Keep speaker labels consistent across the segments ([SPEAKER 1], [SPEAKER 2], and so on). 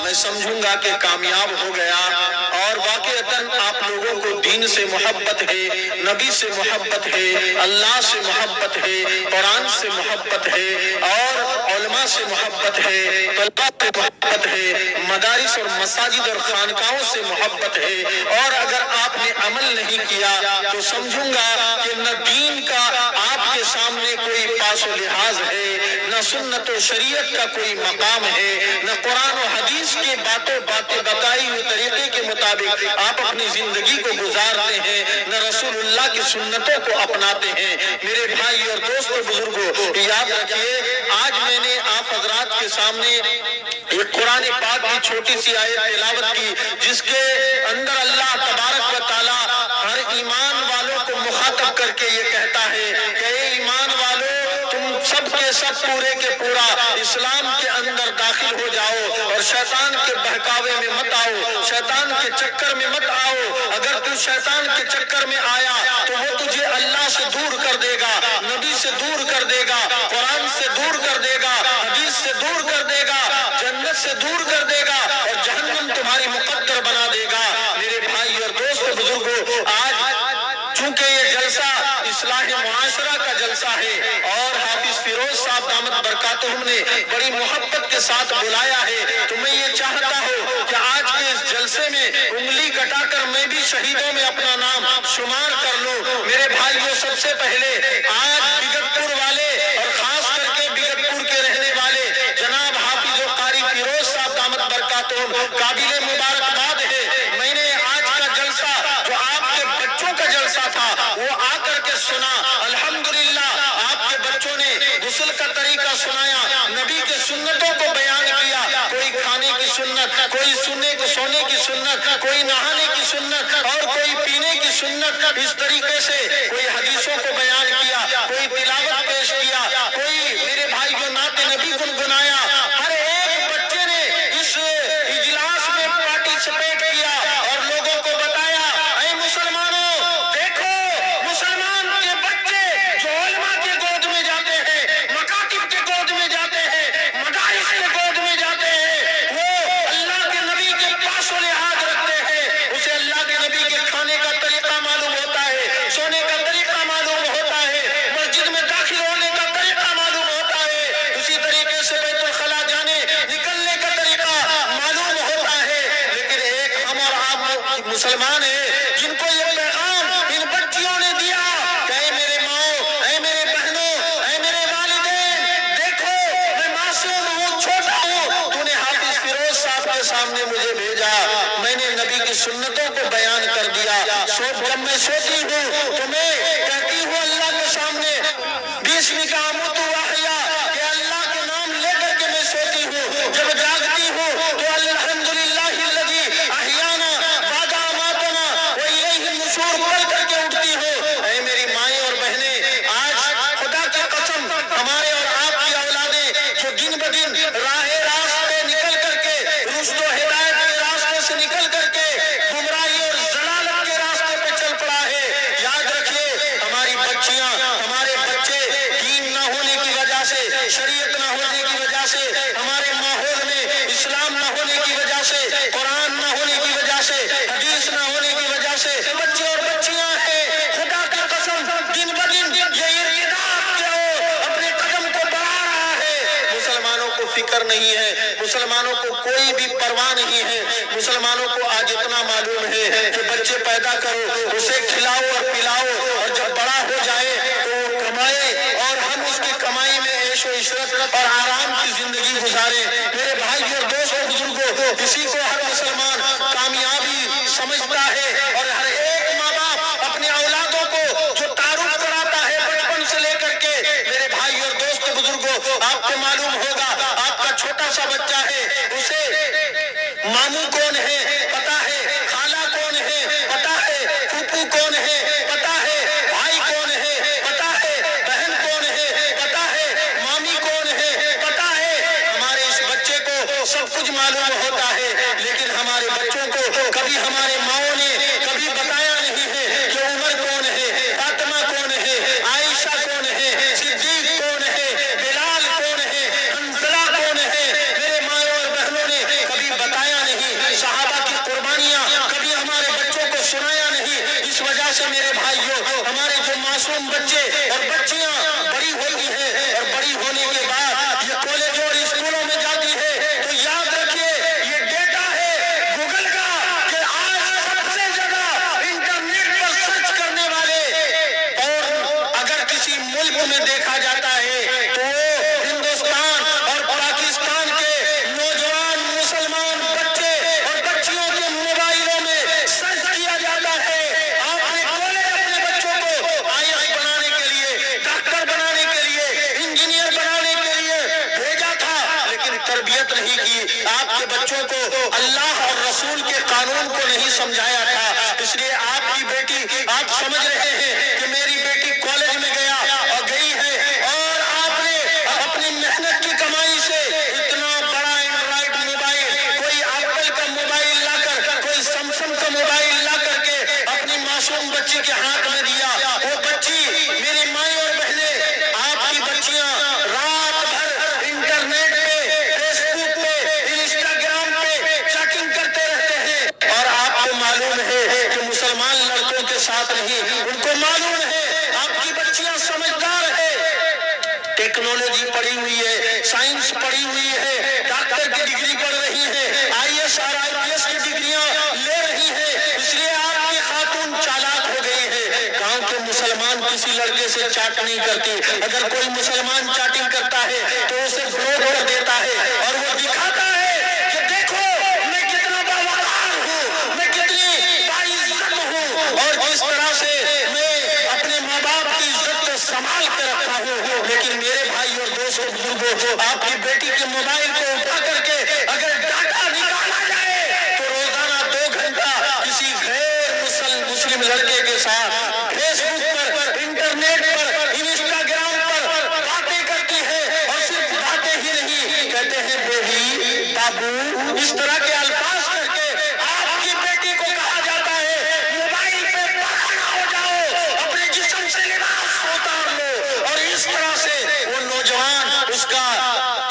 [SPEAKER 1] میں سمجھوں گا کہ کامیاب ہو گیا۔ اور واقعتاً آپ لوگوں کو دین سے محبت ہے، نبی سے محبت ہے، اللہ سے محبت ہے، قرآن سے محبت ہے، اور علماء سے محبت ہے، طلباء سے محبت ہے، مدارس اور مساجد اور خانقاہوں سے محبت ہے۔ اور اگر آپ نے عمل نہیں کیا تو سمجھوں گا کہ نہ دین کا آپ کے سامنے کوئی پاس و لحاظ ہے، نہ سنت و شریعت کا کوئی مقام ہے، نہ قرآن و حدیث کی باتیں بتائی ہوئی طریقے کے مطابق آپ اپنی زندگی کو گزارتے ہیں، نہ رسول اللہ کی سنتوں کو اپناتے ہیں۔ میرے بھائی اور دوستو بزرگوں، یاد رکھیے، آج میں نے آپ حضرات کے سامنے ایک قرآن پاک کی چھوٹی سی آیت تلاوت کی، جس کے اندر اللہ تبارک و تعالی ہر ایمان والوں کو مخاطب کر کے یہ کہتا ہے کہ اے ایمان والو، تم سب کے سب پورے کے پورا اسلام کے اندر داخل ہو جاؤ اور شیطان کے بہکاوے میں مت آؤ، شیطان کے چکر میں مت آؤ۔ اگر تو شیطان کے چکر میں آیا تو وہ تجھے اللہ سے دور کر دے گا، نبی سے دور کر دے گا، قرآن سے دور کر دے گا، حدیث سے دور کر دے گا، جنت سے دور کر دے گا، اور جہنم تمہاری مقدر بنا دے گا۔ میرے بھائی اور دوست بزرگوں، آج چونکہ یہ جلسہ اصلاح معاشرہ کا جلسہ ہے اور حافظ فیروز صاحب دامت برکاتہم نے بڑی محبت کے ساتھ بلایا ہے، تو میں یہ چاہتا ہوں کہ آج کے اس جلسے میں انگلی کٹا کر میں بھی شہیدوں میں اپنا نام شمار کر لوں۔ میرے بھائیوں، سب سے پہلے آج بگتپور والے اور خاص کر کے بگتپور کے رہنے والے جناب حافظ و قاری فیروز صاحب دامت برکاتہم قابل مبارکباد ہے۔ میں نے آج کا جلسہ جو آپ کے بچوں کا جلسہ تھا وہ آ کر کے سنا، الحمدللہ آپ کے بچوں نے غسل کا طریقہ سنایا، نبی کے سنتوں کو بیان کیا، کوئی کھانے کی سنت، کوئی سونے کی سنت، کوئی نہانے کی سنت، اور کوئی پینے کی سنت، اس طریقے سے کوئی حدیثوں کو بیان کیا، کوئی تلاوت پیش کیا، کوئی میرے بھائی جو نعت نبی گنگنایا۔ ہر ایک بچے نے اس اجلاس میں پارٹیسپیٹ کیا اور لوگوں کو بتایا، اے مسلمانوں دیکھو، مسلمان کے بچے جو علماء کے گود میں جاتے ہیں، مکاتب کے گود میں جاتے ہیں، مدارس کے گود میں جاتے ہیں، وہ اللہ کے نبی کے پاس و لحاظ رکھتے ہیں، اسے اللہ کے نبی کے کھانے کا طریقہ معلوم ہوتا ہے، سونے کا طریقہ معلوم ہوتا ہے، مسجد میں داخل ہونے کا طریقہ معلوم ہوتا ہے، اسی طریقے سے بیت الخلا جانے نکلنے کا طریقہ معلوم ہوتا ہے۔ لیکن ایک ہم اور آپ مسلمان ہیں جن کو یہ پیغام ان بچیوں نے دیا کہ اے میرے ماؤں، اے میرے بہنوں، اے میرے والدین، دیکھو میں معصوم ہوں، چھوٹا ہوں، تو نے حافظ فیروز صاحب کے سامنے مجھے بھیجا، میں نے نبی کی سنتوں کو بیان کر دیا۔ جب میں سوتی ہوں تو میں کہتی ہوں اللہ کے سامنے بسمک اموت واحیا، کہ اللہ کے نام لے کر کے میں سوتی ہوں۔ جب جاگتی ہوں تو الحمدللہ الذی احیانا بعد اماتنا والیہ النشور پڑھ کر کے اٹھتی ہوں۔ اے میری مائیں اور بہنیں، آج خدا کی قسم ہمارے اور آپ کی اولادیں جو دن بدن راہ راست پہ نکل کر کے، رشد و ہدایت کے راستے سے نکل کر کے گمراہی اور ضلالت کے راستے پہ چل پڑا ہے، یاد رکھیے ہماری بچیاں، ہمارے بچے دین نہ ہونے کی وجہ سے، شریعت نہ ہونے کی وجہ سے، ہمارے ماحول میں اسلام نہ ہونے کی وجہ سے، قرآن نہ ہونے کی وجہ سے، حدیث نہ ہونے کی وجہ سے بچے اور بچیاں ہیں، خدا کی قسم دن بدن یہ ارتداد کے اپنے قدم کو بڑھا رہا ہے۔ مسلمانوں کو فکر نہیں ہے، مسلمانوں کو کوئی بھی پرواہ نہیں ہے۔ مسلمانوں کو آج اتنا معلوم ہے کہ بچے پیدا کرو، اسے کھلاؤ اور پلاؤ، اور جب بڑا ہو جائے تو وہ کمائے اور ہم اس کی کمائی میں عیش و عشرت اور آرام کی زندگی گزاریں۔ میرے بھائی اور دوستوں بزرگوں، اسی کو ہر مسلمان کامیابی سمجھتا ہے، اور ہر ایک ماں باپ اپنے اولادوں کو جو تعارف کراتا ہے بچپن سے لے کر کے، میرے بھائی اور دوست بزرگوں، آپ کو معلوم ہوگا آپ کا چھوٹا سا بچہ ہے، اسے ماموں کون ہے پتا ہے، خالہ کون ہے پتا ہے، پھوپھو کون ہے پتا ہے، بھائی کون ہے پتا ہے، بہن کون ہے پتا ہے، مامی کون ہے پتا ہے۔ ہمارے اس بچے کو سب کچھ معلوم ہوتا ہے، لیکن ہمارے بچوں کو کبھی ہمارے ماؤں نے کبھی بتایا نہیں ہے کہ عمر کون ہے، فاطمہ کون ہے، عائشہ کون ہے، صدیق کون ہے، بلال کون ہے، حنظلہ کون ہے۔ میرے ماؤں اور بہنوں نے کبھی بچوں کو اللہ اور رسول کے قانون کو نہیں سمجھایا تھا، اس لیے آپ کی بیٹی، آپ سمجھ رہے ہیں کہ میری بیٹی کالج میں گئی ہے اور آپ نے اپنی محنت کی کمائی سے اتنا بڑا اینڈرائڈ موبائل، کوئی ایپل کا موبائل لا کر، کوئی سیمسنگ کا موبائل لا کر کے اپنی معصوم بچی کے ہاتھ میں دیا۔ وہ بچی، میری مائیں اور بہنیں، آپ کی بچیاں رات بھر انٹرنیٹ پہ، فیس بک پہ، انسٹاگرام پہ چیٹنگ کرتے رہتے ہیں، اور آپ کو معلوم ہے کہ مسلمان لڑکوں کے ساتھ نہیں، ان کو معلوم ہے آپ کی بچیاں سمجھدار ہے، ٹیکنالوجی پڑھی ہوئی ہے، سائنس پڑھی ہوئی ہے، ڈاکٹر کی ڈگری پڑھ رہی ہے، آئی ایس اور آئی پی ایس کی ڈگریاں لے رہی ہے، اس لیے آپ کی خاتون چالاک ہو گئی ہے۔ گاؤں کے مسلمان کسی لڑکے سے چاٹ نہیں کرتی، اگر کوئی مسلمان چاٹنگ کرتا ہے تو اسے بلاک کر دیتا ہے اور وہ دکھاتا ہے کہ دیکھو میں کتنا باوقار ہوں، میں کتنی باعزت ہوں، اور کس طرح سے میں اپنے ماں باپ کی عزت کو سنبھال کے رکھا ہوں۔ لیکن میرے بھائی اور دوستوں، بزرگوں، آپ کی بیٹی کے موبائل کو اٹھا کر کے اگر ڈاٹا نکالا جائے تو روزانہ 2 گھنٹہ کسی غیر مسلم لڑکے کے ساتھ فیس بک پر، انٹرنیٹ پر، انسٹاگرام پر باتیں کرتی ہے، اور صرف باتیں ہی نہیں، کہتے ہیں بیٹی، بابو، اس طرح کے الفاظ کر کے آپ کی بیٹی کو کہا جاتا ہے موبائل پہ پرانا ہو جاؤ، اپنے جسم سے لباس اتار لو، اور اس طرح سے وہ نوجوان اس کا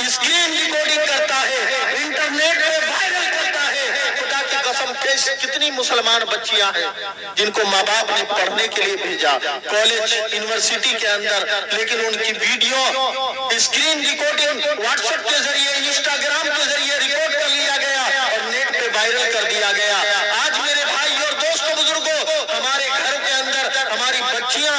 [SPEAKER 1] اسکرین ریکارڈنگ کرتا ہے، انٹرنیٹ پہ وائرل کرتا ہے۔ خدا کی قسم، کتنی مسلمان بچیاں ہیں جن کو ماں باپ نے پڑھنے کے لیے بھیجا کالج، یونیورسٹی کے اندر، لیکن ان کی video screen recording what's app کے ذریعے، انسٹاگرام کے ذریعے ریکارڈ کر لیا گیا اور نیٹ پہ وائرل کر دیا گیا۔ آج میرے بھائی اور دوستوں، بزرگوں، ہمارے گھر کے اندر ہماری بچیاں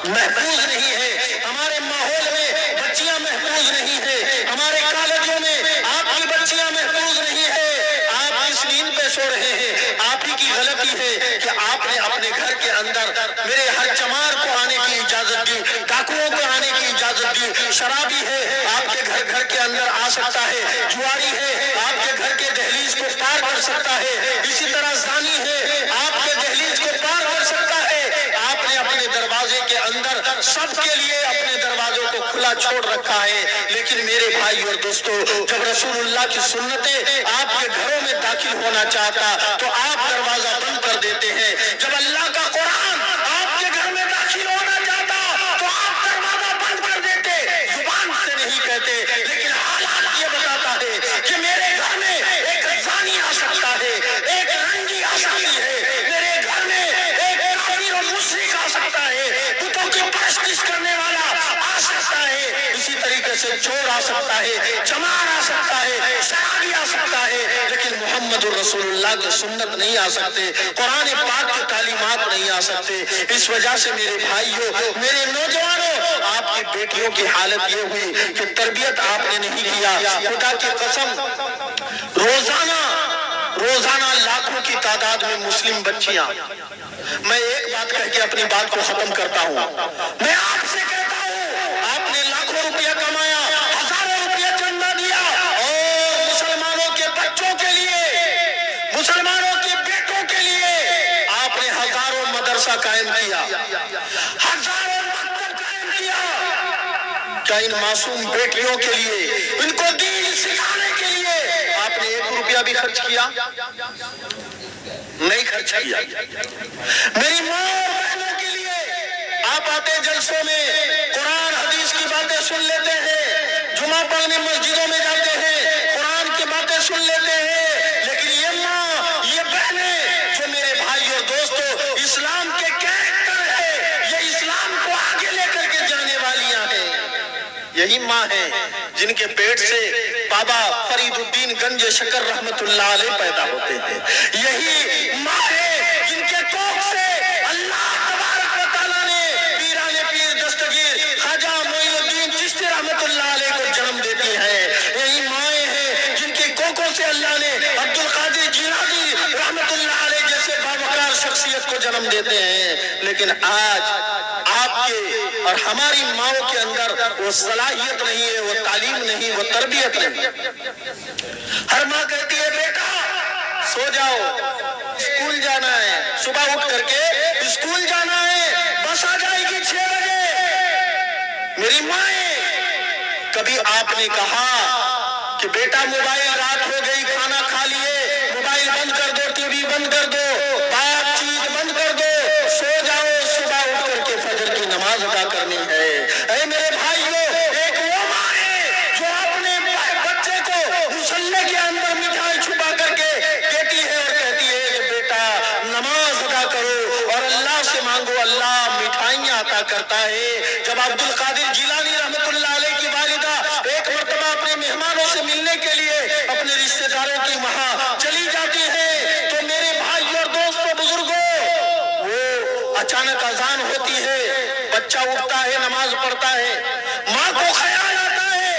[SPEAKER 1] محفوظ نہیں ہیں، ہمارے ماحول میں بچیاں محفوظ نہیں ہیں، ہمارے کالجوں میں آپ کی بچیاں محفوظ نہیں ہیں، آپ اس نیند پہ سو رہے ہیں۔ آپ ہی کی غلطی ہے کہ آپ نے اپنے گھر کے اندر میرے ہر چمار کو آنے کی اجازت دی، ڈاکوؤں کو آنے کی اجازت دی، شرابی ہے آپ کے گھر کے اندر آ سکتا ہے، جواری ہے آپ کے گھر کے دہلیز کو پار کر سکتا ہے، اسی طرح زانی ہے آپ کے دہلیز کو پار کر سکتا ہے۔ آپ نے اپنے دروازے کے اندر سب کے لیے اپنے دروازوں کو کھلا چھوڑ رکھا ہے، لیکن میرے بھائی اور دوستو، جب رسول اللہ کی سنتیں آپ کے گھروں میں داخل ہونا چاہتا تو آپ دروازہ بند کر دیتے ہیں، جب اللہ کا قرآن آپ کے گھر میں داخل ہونا چاہتا تو آپ دروازہ بند کر دیتے، زبان سے نہیں کہتے، لیکن حالات یہ بتاتا ہے کہ میرے گھر میں ایک زانی آ سکتا ہے، ایک رنگی آ سکتی ہے، میرے گھر میں ایک کافر اور مشرک آ سکتا ہے، بتوں کی پرستش کرنے والا آ سکتا ہے، اسی طریقے سے چور آ سکتا ہے، چمار آ سکتا ہے، شرابی آ سکتا ہے، لیکن محمد الرسول اللہ کی سنت نہیں آ سکتے، قرآن پاک کی تعلیمات نہیں آ سکتے۔ اس وجہ سے میرے بھائیوں، میرے نوجوانوں، آپ کی بیٹیوں کی حالت یہ ہوئی کہ تربیت آپ نے نہیں کیا۔ خدا کی قسم، روزانہ لاکھوں کی تعداد میں مسلم بچیاں، میں ایک بات کہہ کے اپنی بات کو ختم کرتا ہوں، میں آپ سے کہتا ہوں، آپ نے لاکھوں روپیہ کمایا، ہزاروں روپیہ چندہ دیا، اور مسلمانوں کے بچوں کے لیے، مسلمانوں کے بیٹوں کے لیے آپ نے ہزاروں مدرسہ قائم کیا، ہزاروں مکتب قائم کیا، کیا ان معصوم بیٹیوں کے لیے، ان کو دین سکھانے کے لیے آپ نے 1 روپیہ بھی خرچ کیا؟ نہیں خرچ کیا۔ میری ماں اور بہنوں کے لیے آپ آتے جلسوں میں قرآن حدیث کی باتیں سن لیتے ہیں، جمعہ پڑھنے مسجدوں میں جاتے ہیں، قرآن کی باتیں سن لیتے ہیں، لیکن یہ ماں، یہ بہنیں جو میرے بھائی اور دوستوں اسلام کے کیریکٹر ہے، یہ اسلام کو آگے لے کر کے جانے والیاں ہیں، یہی ماں ہیں جن کے پیٹ سے بابا فرید الدین گنج شکر رحمت اللہ علیہ پیدا ہوتے ہیں، یہی ماں ہے جن کے کوکھ سے اللہ تبارک و تعالیٰ نے پیران پیر دستگیر خواجہ معین الدین چشتی رحمت اللہ علیہ کو جنم دیتی ہیں، یہی مائیں ہیں جن کے کوکھوں سے اللہ نے عبد القادر جیلانی رحمت اللہ علیہ جیسے باوقار شخصیت کو جنم دیتے ہیں، لیکن آج آپ کے اور ہماری ماؤں کے اندر وہ صلاحیت نہیں ہے، وہ تعلیم نہیں، وہ تربیت نہیں۔ ہر ماں کہتی جاؤ، اسکول جانا ہے، صبح اٹھ کر کے اسکول جانا ہے، بس آ جائے گی 6 بجے۔ میری مائیں، کبھی آپ نے کہا کہ بیٹا موبائل رات ہو گئی، کھانا کھا لیے، موبائل بند کر دو، ٹی وی بند کر دو، بات چیت بند کر دو، سو جاؤ، صبح اٹھ کر کے فجر کی نماز ادا کرنی ہے؟ اے میرے بھائیوں، ایک وہ ماں ہے جو اپنے بچے کو مصلے کے اندر مٹھائی چھپا کر کے دیتی ہے اور کہتی ہے کہ بیٹا نماز ادا کرو اور اللہ سے مانگو، اللہ مٹھائیاں عطا کرتا ہے۔ جب عبد القادر جیلانی رحمت اللہ علیہ کی والدہ ایک مرتبہ اپنے مہمانوں سے ملنے کے لیے اپنے رشتہ داروں کی وہاں چلی جاتی ہے تو میرے بھائی اور دوستوں بزرگوں، وہ اچانک اذان ہوتی ہے، بچہ اٹھتا ہے، نماز پڑھتا ہے، ماں کو خیال آتا ہے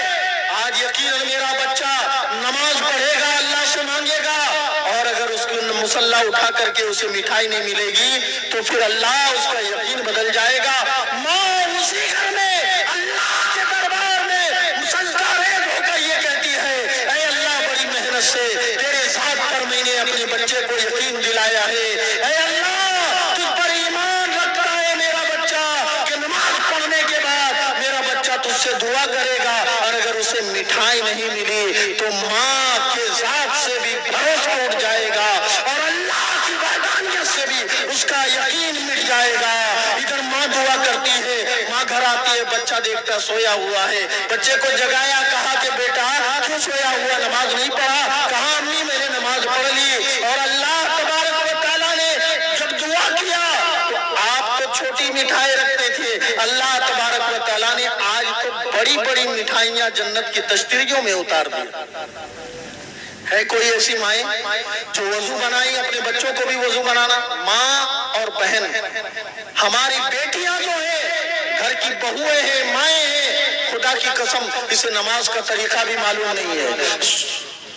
[SPEAKER 1] آج یقیناً میرا بچہ نماز پڑھے گا، اللہ سے مانگے گا، اور اگر اس کو مصلی اٹھا کر کے اسے مٹھائی نہیں ملے گی تو پھر اللہ اس کا یقین بدل جائے گا۔ ماں اسی گھر میں اللہ کے دربار میں سجدہ ریز ہو کر یہ کہتی ہے، اے اللہ بڑی محنت سے تیرے ذات پر میں نے اپنے بچے کو یقین دلایا ہے، اے اللہ تجھ پر ایمان رکھتا ہے میرا بچہ کہ نماز پڑھنے کے بعد میرا بچہ تجھ سے دعا کرے گا، اور اگر اسے مٹھائی نہیں ملی تو ماں کے ذات سے بھی بھروسہ اٹھ جائے گا اور اللہ کی وحدانیت سے بھی اس کا یقین مٹ جائے گا۔ ادھر ماں دعا کرتی ہے، ماں گھر آتی ہے، بچہ دیکھتا سویا ہوا ہے، بچے کو جگایا، کہا کہ بیٹا کیوں سویا ہوا، نماز نہیں پڑھا؟ کہا امی میں نے نماز پڑھ لی۔ اور اللہ تبارک و تعالیٰ نے جب دعا کیا تو آپ تو چھوٹی مٹھائی رکھتے تھے، اللہ تبارک و تعالیٰ نے آج تو بڑی بڑی مٹھائیاں جنت کی تشتریوں میں اتار دی۔ ہے کوئی ایسی مائیں جو وضو بنائی اپنے بچوں کو بھی وضو بنانا؟ ماں اور بہن، ہماری بیٹیاں جو ہیں گھر کی بہویں ہیں، مائیں ہیں، خدا کی قسم اسے نماز کا طریقہ بھی معلوم نہیں ہے،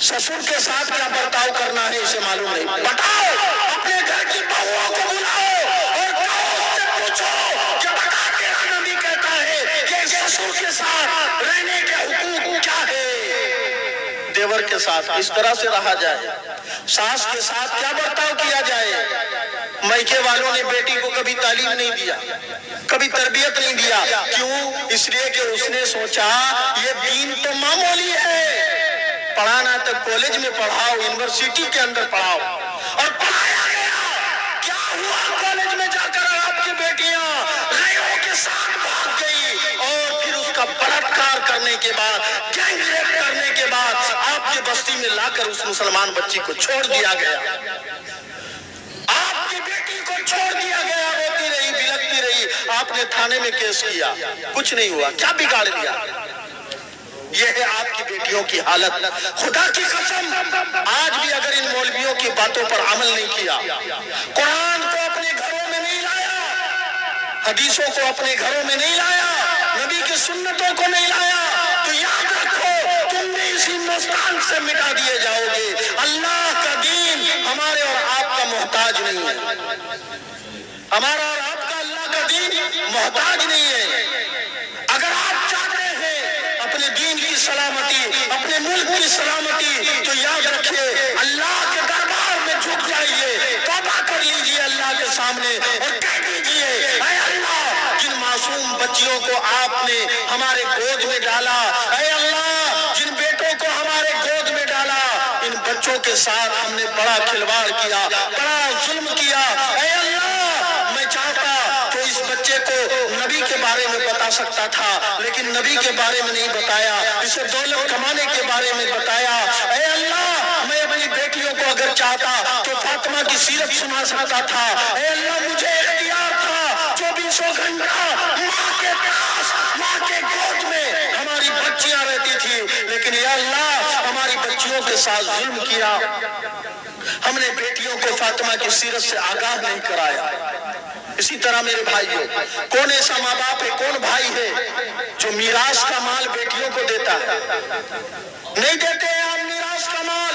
[SPEAKER 1] سسر کے ساتھ کیا برتاؤ کرنا ہے اسے معلوم نہیں۔ بتاؤ، اپنے گھر کی بہوؤں کو بلاؤ اور اس سے پوچھو کہ بتا تیرا نبی کہتا ہے کہ سسر کے ساتھ رہنے کے حقوق کیا ہے۔ دیور کے ساتھ اس طرح سے رہا جائے، ساس کے ساتھ کیا برتاؤ کیا جائے۔ میکے والوں نے بیٹی کو کبھی تعلیم نہیں دیا، کبھی تربیت نہیں دیا، کیوں؟ اس لیے کہ اس نے سوچا یہ دین تو معمولی ہے، پڑھانا تو کالج میں پڑھاؤ، یونیورسٹی کے اندر پڑھاؤ، اور پڑھایا گیا۔ کیا ہوا؟ کالج میں جا کر آپ کی بیٹیاں غیروں کے ساتھ بھاگ گئی، اور پھر اس کا بلاತ್ಕಾರ کرنے کے بعد، گینگ ریپ کرنے کے بعد آپ کی بستی میں لا کر اس مسلمان بچی کو چھوڑ دیا گیا، آپ کی بیٹی کو چھوڑ دیا گیا، روتی رہی، بلکتی رہی، آپ نے تھانے میں کیس کیا، کچھ نہیں ہوا، کیا بگاڑ دیا؟ یہ ہے آپ کی بیٹیوں کی حالت۔ خدا کی قسم آج بھی اگر ان مولویوں کی باتوں پر عمل نہیں کیا، قرآن کو اپنے گھروں میں نہیں لایا، حدیثوں کو اپنے گھروں میں نہیں لایا، نبی کی سنتوں کو نہیں لایا، تو یاد رکھو تم بھی اسی ہندوستان سے مٹا دیے جاؤ گے۔ اللہ کا دین ہمارے اور آپ کا محتاج نہیں ہے، ہمارا اور آپ کا اللہ کا دین محتاج نہیں ہے۔ اگر آپ چاہتے ہیں اپنے دین کی سلامتی، اپنے ملک کی سلامتی، تو یاد رکھیے اللہ کے دربار میں جھک جائیے، توبہ کر لیجیے اللہ کے سامنے اور کہہ دیجیے، اے اللہ جن معصوم بچیوں کو آپ نے ہمارے گود میں ڈالا، اے اللہ جن بیٹوں کو ہمارے گود میں ڈالا، ان بچوں کے ساتھ ہم نے بڑا کھلواڑ کیا، بڑا ظلم کیا، اے اللہ میں چاہتا کہ اس بچے کو نبی کے بارے میں بتا سکتا تھا، لیکن نبی کے بارے میں نہیں بتایا، اسے دولت کمانے کے بارے میں بتایا۔ اے اللہ میں اپنی بیٹیوں کو اگر چاہتا تو فاطمہ کی سیرت سنا سکتا تھا، اے اللہ مجھے اختیار تھا 24 گھنٹہ ماں کے پاس، ماں کے گود میں ہماری بچیاں رہتی تھی، لیکن یا اللہ ہماری بچیوں کے ساتھ ظلم کیا، ہم نے بیٹیوں کو فاطمہ کی سیرت سے آگاہ نہیں کرایا۔ اسی طرح میرے بھائیوں، کون ایسا ماں باپ ہے، کون بھائی ہے جو میراث کا مال بیٹیوں کو دیتا ہے؟ نہیں دیتے ہیں آپ میراث کا مال،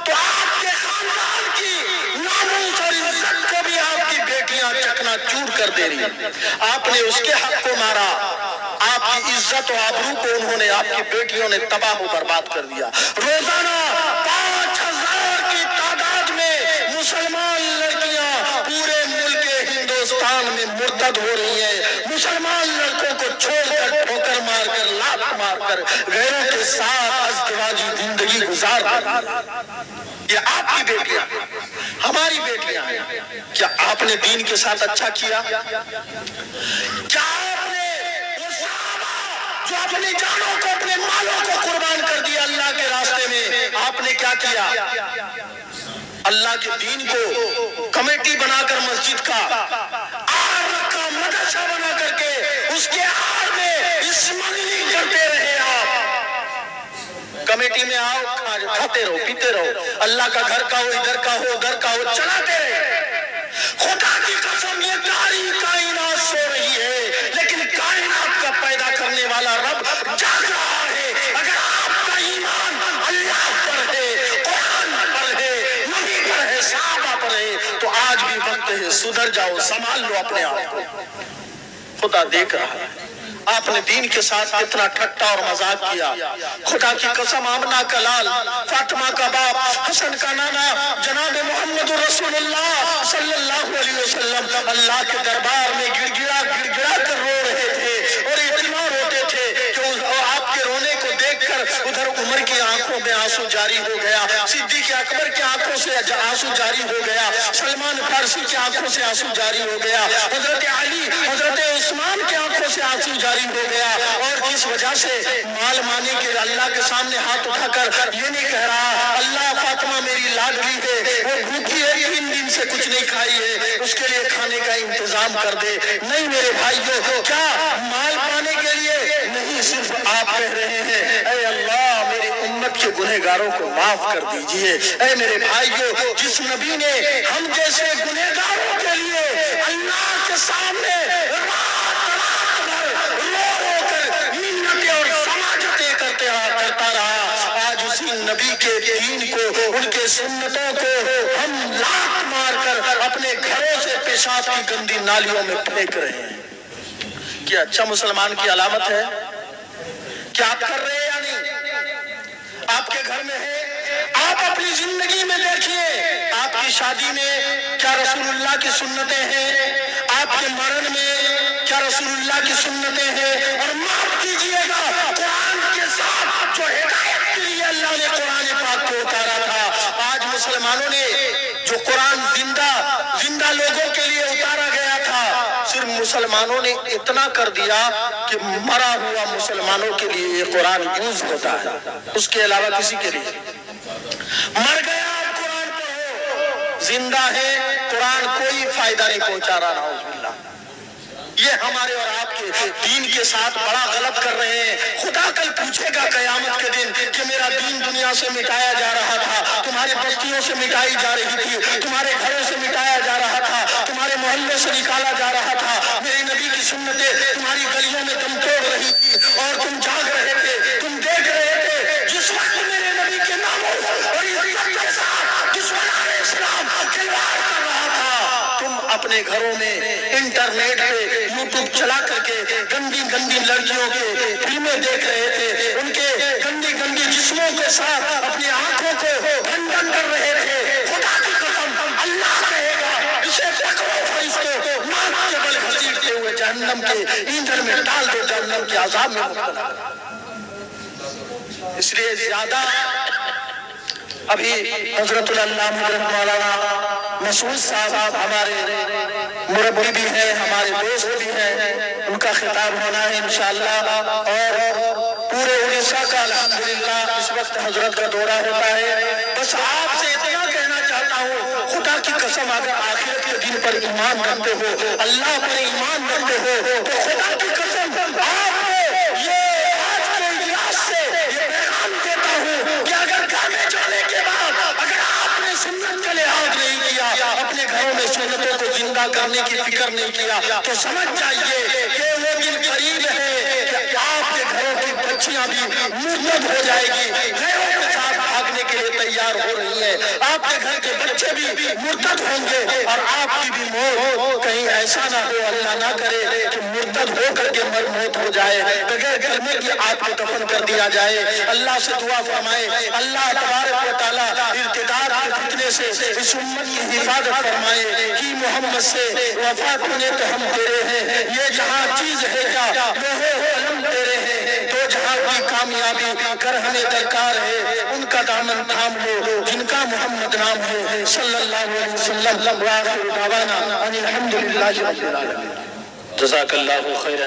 [SPEAKER 1] تو آپ کے خاندان کی ناموس اور عزت کو بھی آپ کی بیٹیاں چکنا چور کر دے رہی ہیں۔ آپ نے اس کے حق کو مارا، آپ کی عزت و آبرو کو انہوں نے، آپ کی بیٹیوں نے تباہ و برباد کر دیا۔ روزانہ 5000 کی تعداد میں مرتد ہو رہی ہیں، مسلمان لڑکوں کو چھوڑ کر ٹھوکر مار کر لات مار کر غیروں کے ساتھ ازدواجی زندگی گزار رہی ہیں۔ یہ آپ کی بیٹیاں ہماری بیٹیاں ہیں، کیا آپ نے دین کے ساتھ اچھا کیا؟ کیا آپ نے وہ صحابہ جو اپنی جانوں کو اپنے مالوں کو قربان کر دیا اللہ کے راستے میں، آپ نے کیا کیا؟ اللہ کے دین کو کمیٹی بنا کر مسجد کا آر رکھا، مدرسہ بنا کر کے اس کے آر میں اسمگلنگ کرتے رہے آپ۔ کمیٹی میں آؤ، کھاتے رہو، پیتے رہو، اللہ کا گھر کا ہو، ادھر کا ہو، ادھر کا ہو، چلاتے رہے۔ خدا کی قسم یہ ساری کائنات سو رہی ہے، لیکن کائنات کا پیدا کرنے والا رب جاگ رہا ہے۔ اگر آپ کا ایمان اللہ پر ہے، قرآن پر ہے، نبی پر ہے، صحابہ پر ہے، تو آج بھی وقت ہے، سدھر جاؤ، سنبھال لو اپنے آپ کو۔ خدا دیکھ رہا ہے آپ نے دین کے ساتھ کتنا ٹھٹا اور مذاق کیا۔ خدا کی قسم آمنہ کا لال، فاطمہ کا باپ، حسن کا نانا، جناب محمد رسول اللہ صلی اللہ علیہ وسلم اللہ کے دربار میں گڑ گڑا کر رو رہے تھے، اور اتنا روتے تھے کہ آپ کے رونے کو دیکھ کر ادھر عمر کی آنکھوں میں آنسو جاری ہو گیا، صدیق اکبر کی آنکھوں سے آنسو جاری ہو گیا، سلمان فارسی کی آنکھوں سے آنسو جاری ہو گیا، حضرت علی، حضرت عثمان کی آنکھوں سے آنسو جاری ہو گیا۔ اور کس وجہ سے؟ مال مانی کے اللہ کے سامنے ہاتھ اٹھا کر یہ نہیں کہہ رہا اللہ فاطمہ میری لاڈلی ہے، وہ بھوکی ہے، 3 دن سے کچھ نہیں کھائی ہے، اس کے لیے کھانے کا انتظام کر دے۔ نہیں میرے بھائیو، کیا مال پانے کے لیے نہیں، صرف آپ کہہ رہے ہیں اے اللہ میری امت کے گنہگاروں کو معاف کر دیجئے۔ اے میرے بھائیو، جس نبی نے ہم جیسے گنہگاروں کے لیے اللہ کے سامنے نبی کے دین کو، ان کے سنتوں کو ہم لات مار کر اپنے گھروں سے پیشاب کی گندی نالیوں میں پھینک رہے ہیں، کیا اچھا مسلمان کی علامت ہے؟ کیا آپ کر رہے ہیں یا نہیں؟ آپ کے گھر میں ہے، آپ اپنی زندگی میں دیکھیے، آپ کی شادی میں کیا رسول اللہ کی سنتیں ہیں؟ آپ کے مرن میں کیا رسول اللہ کی سنتیں ہیں؟ اور معاف کیجئے گا، قرآن کے ساتھ جو ہدایت کے لیے اللہ نے قرآن پاک کو اتارا تھا، آج مسلمانوں نے جو قرآن زندہ لوگوں کے لیے اتارا گیا تھا، صرف مسلمانوں نے اتنا کر دیا کہ مرا ہوا مسلمانوں کے لیے یہ قرآن یوز ہوتا ہے، اس کے علاوہ کسی کے لیے مر گیا آپ قرآن پڑھو، زندہ ہے قرآن کوئی فائدہ نہیں پہنچا رہا، نعوذ باللہ۔ یہ ہمارے اور آپ کے دین کے ساتھ بڑا غلط کر رہے ہیں۔ خدا کل پوچھے گا قیامت کے دن کہ میرا دین دنیا سے مٹایا جا رہا تھا، تمہاری بستیوں سے مٹائی جا رہی تھی، تمہارے گھروں سے مٹایا جا رہا تھا، تمہارے محلوں سے نکالا جا رہا تھا، میرے نبی کی سنتیں تمہاری گلیوں میں دم توڑ رہی تھی، اور تم جاگ رہے تھے، تم دیکھ رہے تھے۔ جس وقت میرے نبی کے ناموس اور عزت کے ساتھ دشمنان اسلام کھلواڑ کر رہا تھا، تم اپنے گھروں میں انٹرنیٹ پہ یوٹیوب چلا کر کے گندی لڑکیوں کے فلمیں دیکھ رہے تھے، ان کے گندی جسموں کے ساتھ اپنی آنکھوں کو بھنڈن کر رہے تھے۔ خدا کی قسم اللہ کہے گا اسے پکڑو فرشتوں، ناک کے بل گھسیٹتے ہوئے جہنم کے ایندھن میں ڈال دو، جہنم کے عذاب میں مبتلا۔ اس لیے زیادہ ابھی حضرت العلامہ حضرت مولانا مسعود صاحب ہمارے مربی بھی ہیں، ہمارے دوست بھی ہیں، ان کا خطاب ہونا ہے انشاءاللہ، اور پورے اڑیسہ کا الحمدللہ اس وقت حضرت کا دورہ ہوتا ہے۔ بس آپ سے اتنا کہنا چاہتا ہوں، خدا کی قسم اگر آخرت کے دن پر ایمان رکھتے ہو، اللہ پر ایمان رکھتے ہو، تو خدا کی قسم آپ کو یہ آج کے اجلاس سے یہ پیغام دیتا ہوں کہ اگر گھر میں جانے کے بعد اگر آپ نے سنت کا لحاظ نہیں کیا، اپنے گھروں میں سنتوں کو زندہ کرنے کی فکر نہیں کیا، تو سمجھ جائیے کہ وہ دن قریب ہے کہ آپ کے گھروں کی بچیاں بھی مرتد ہو جائے گی، غیروں کے ساتھ بھاگنے کے لیے تیار ہو رہی ہیں، آپ کے گھر کے بچے بھی مرتد ہوں گے، اور آپ کی بھی موت کہیں ایسا نہ ہو، اللہ نہ کرے کہ مرتد ہو کر کے موت ہو جائے، بغیر کلمے کی آپ کو دفن کر دیا جائے۔ اللہ سے دعا فرمائے اللہ تبارک و تعالیٰ ارتداد کے فتنے سے اس امت کی حفاظت فرمائے کہ محمد سے وفا کنے تو ہم تیرے ہیں، یہ جہاں چیز ہے کیا لوہے قلم تیرے ہیں، تو جہاں کی کامیابی کر ہمیں درکار ہے، ان کا دامن تھام لو جن کا محمد نام ہے صلی اللہ علیہ وسلم۔ وآخر دعوانا ان الحمدللہ رب العالمین۔ جزاک اللہ خیرا۔